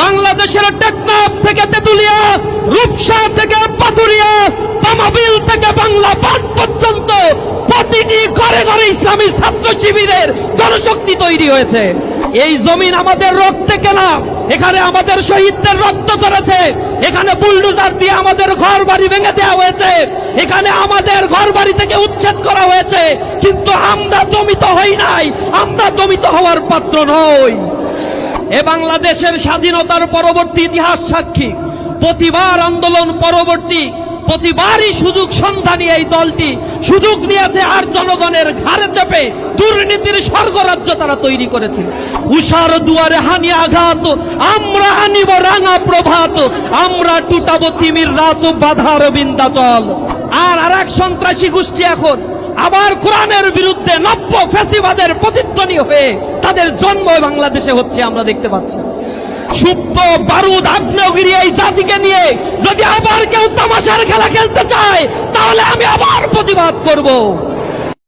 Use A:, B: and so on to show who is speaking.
A: বাংলাদেশের টেকনাফ থেকে তেতুলিয়া, রূপসা থেকে পাথুরিয়া, তামাবিল থেকে বাংলা পাট পর্যন্ত প্রতিটি ঘরে ঘরে ইসলামী ছাত্র শিবিরের জনশক্তি তৈরি হয়েছে। এই জমিন আমাদের রক্তে কেনা, এখানে আমাদের শহীদদের রক্ত ঝরেছে, এখানে বুলডোজার দিয়ে আমাদের ঘর বাড়ি ভেঙে দেওয়া হয়েছে, এখানে আমাদের ঘর বাড়ি থেকে উচ্ছেদ করা হয়েছে, কিন্তু আমরা দমিত হই নাই, আমরা দমিত হওয়ার পাত্র নই। এ বাংলাদেশের স্বাধীনতার পরবর্তী ইতিহাস সাক্ষী। প্রতিবার আন্দোলন পরবর্তী, প্রতিবারই সুযোগ সন্ধানী এই দলটি সুযোগ নিয়েছে আর জনগণের ঘাড়ে চেপে দুর্নীতির স্বর্গরাজ্য তারা তৈরি করেছিল। উষার দুয়ারে হানি আঘাত, আমরা আনিব রাঙা প্রভাত, আমরা টুটাবো তিমির রাত, বাধার বিন্ধ্যাচল। আর এক সন্ত্রাসী গোষ্ঠী এখন আবার কোরআনের বিরুদ্ধে নব্য ফ্যাসিবাদের প্রতিধ্বনি হয়ে তাদের জন্ম বাংলাদেশে হচ্ছে, আমরা দেখতে পাচ্ছি। সুপ্ত বারুদ আগ্নেয়গিরি এই জাতিকে নিয়ে যদি আবার কেউ তামাশার খেলা খেলতে চায়, তাহলে আমি আবার প্রতিবাদ করব।